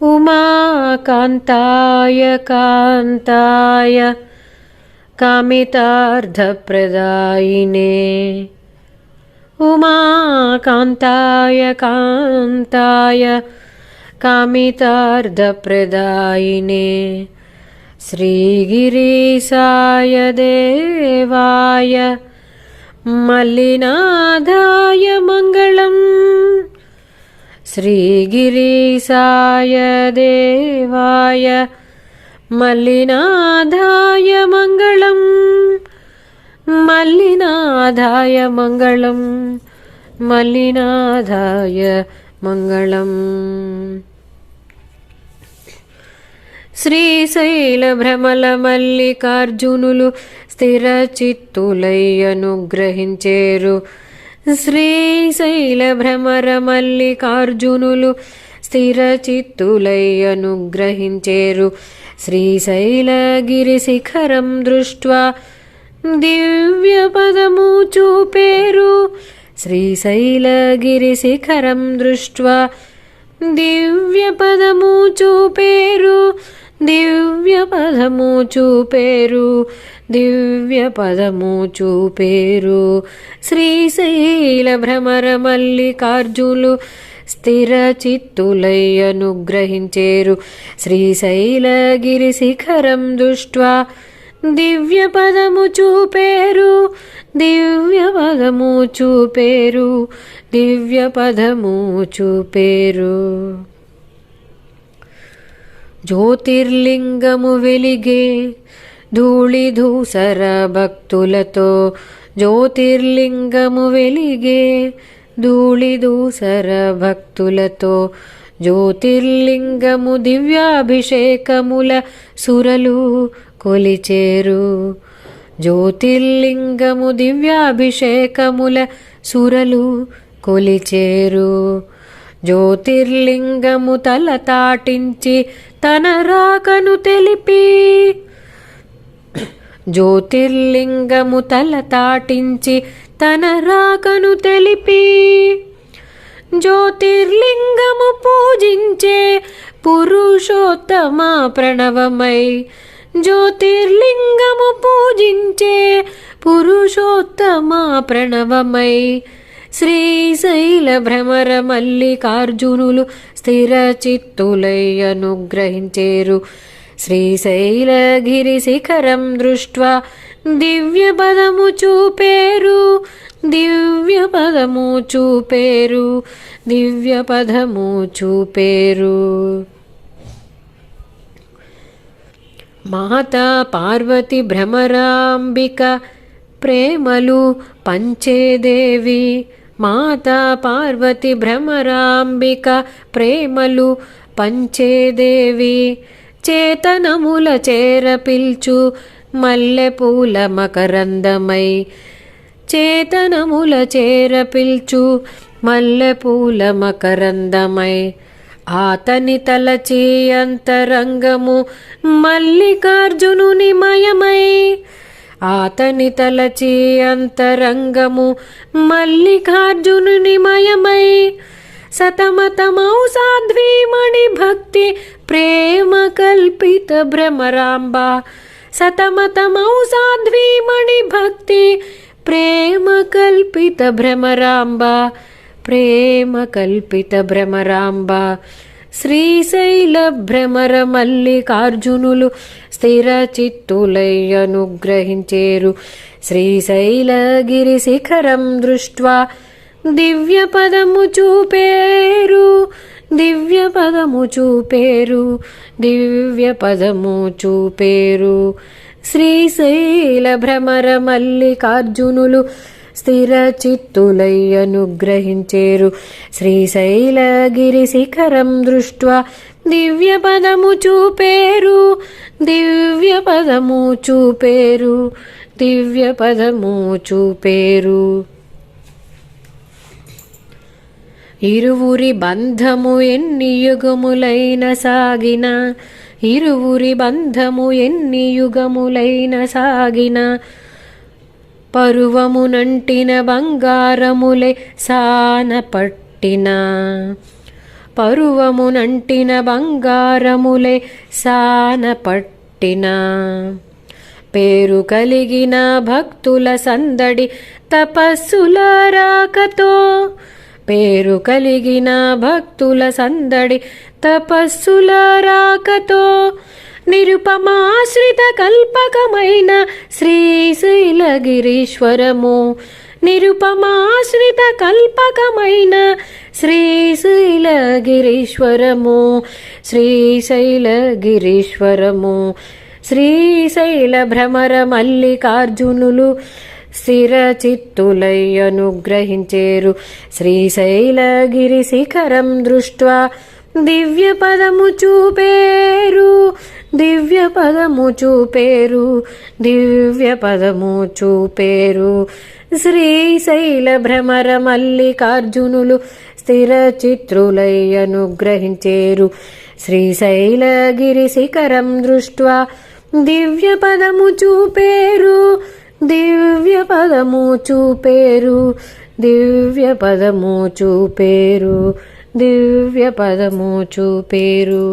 उमाकान्ताय कान्ताय कामितार्थप्रदायिने उमाकान्ताय कान्ताय कामितार्थप्रदायिने श्रीगिरीशाय देवाय मल्लिनाथाय मङ्गलम् श्रीगिरीशाय देवाय मल्लिनाथाय मङ्गलम् मल्लिनाथाय मङ्गलम् मल्लिनाथाय मङ्गलम्। శ్రీశైలభ్రమల మల్లికార్జునులు స్థిరచిత్తులై అనుగ్రహించేరు శ్రీశైలభ్రమర మల్లికార్జునులు స్థిరచిత్తులై అనుగ్రహించేరు శ్రీశైలగిరి శిఖరం దృష్ట్వా దివ్యపదము చూపేరు శ్రీశైలగిరి శిఖరం దృష్ట్వా దివ్యపదము చూపేరు దివ్యపదము చూపేరు దివ్యపదము చూపేరు శ్రీశైల భ్రమర మల్లికార్జునులు స్థిరచిత్తులై అనుగ్రహించేరు శ్రీశైలగిరి శిఖరం దృష్ట్వా దివ్యపదము చూపేరు దివ్యపదము చూపేరు దివ్యపదము చూపేరు జ్యోతిర్లింగము వెలిగే ధూళిధూసర భక్తులతో జ్యోతిర్లింగము వెలిగే ధూళిధూసర భక్తులతో జ్యోతిర్లింగము దివ్యాభిషేకముల సురలు కొలిచేరు జ్యోతిర్లింగము దివ్యాభిషేకముల సురలు కొలిచేరు జ్యోతిర్లింగము తల తాటించి తన రాకను తెలిపి జ్యోతిర్లింగము తల తాటించి తన రాకను తెలిపి జ్యోతిర్లింగము పూజించే పురుషోత్తమ ప్రణవమై జ్యోతిర్లింగము పూజించే పురుషోత్తమ ప్రణవమై శ్రీశైల భ్రమర మల్లికార్జునులు స్థిరచిత్తులై అనుగ్రహించేరు శ్రీశైలగిరి శిఖరం దృష్ట్వా దివ్యపదము చూపేరు దివ్యపదము చూపేరు దివ్యపదము చూపేరు మాతా పార్వతి భ్రమరాంబిక ప్రేమలు పంచేదేవి మాతా పార్వతి భ్రమరాంబిక ప్రేమలు పంచేదేవి చేతనముల చేరపిల్చు మల్లెపూల మకరందమై చేతనముల చేరపిల్చు మల్లెపూల మకరందమై ఆతని తలచి అంతరంగము మల్లికార్జునుని మయమై ఆతని తలచి అంతరంగము మల్లికార్జునుని మయమై సతమతమౌ సాధ్వీమణి భక్తి ప్రేమ కల్పిత భ్రమరాంబ సతమతమౌ సాధ్వీమణి భక్తి ప్రేమ కల్పిత భ్రమరాంబ ప్రేమ కల్పిత భ్రమరాంబ శ్రీశైల భ్రమర మల్లికార్జునులు స్థిరచిత్తులై అనుగ్రహించేరు శ్రీశైలగిరి శిఖరం దృష్ట్వా దివ్యపదము చూపేరు దివ్యపదము చూపేరు దివ్యపదము చూపేరు శ్రీశైల భ్రమర మల్లికార్జునులు స్థిరచిత్తులై అనుగ్రహించేరు శ్రీశైలగిరి శిఖరం దృష్ట్వా దివ్యపదము చూపేరు దివ్యపదము చూపేరు దివ్యపదము చూపేరు ఇరువురి బంధము ఎన్ని యుగములైన సాగిన ఇరువురి బంధము ఎన్ని యుగములైన సాగిన పరువమునంటిన బంగారములే సాన పట్టిన పరువమునంటిన బంగారములే సానపట్టిన పేరు కలిగిన భక్తుల సందడి తపస్సుల రాకతో పేరు కలిగిన భక్తుల సందడి తపస్సుల రాకతో నిరుపమాశ్రిత కల్పకమైన శ్రీశైలగిరీశ్వరము నిరుపమాశ్రిత కల్పకమైన శ్రీశైలగిరీశ్వరము శ్రీశైలగిరీశ్వరము శ్రీశైల భ్రమర మల్లికార్జునులు స్థిర చిత్తులై అనుగ్రహించేరు శ్రీశైలగిరి శిఖరం దృష్ట్వా దివ్య పదము చూపేరు దివ్య పదము చూపేరు దివ్య పదము చూపేరు శ్రీశైల భ్రమర మల్లికార్జునులు స్థిర చిత్రులై అనుగ్రహించేరు శ్రీశైలగిరి శిఖరం దృష్ట్వా దివ్య పదము చూపేరు దివ్య పదము చూపేరు దివ్య పదము చూపేరు దివ్య పదము చూపేరు.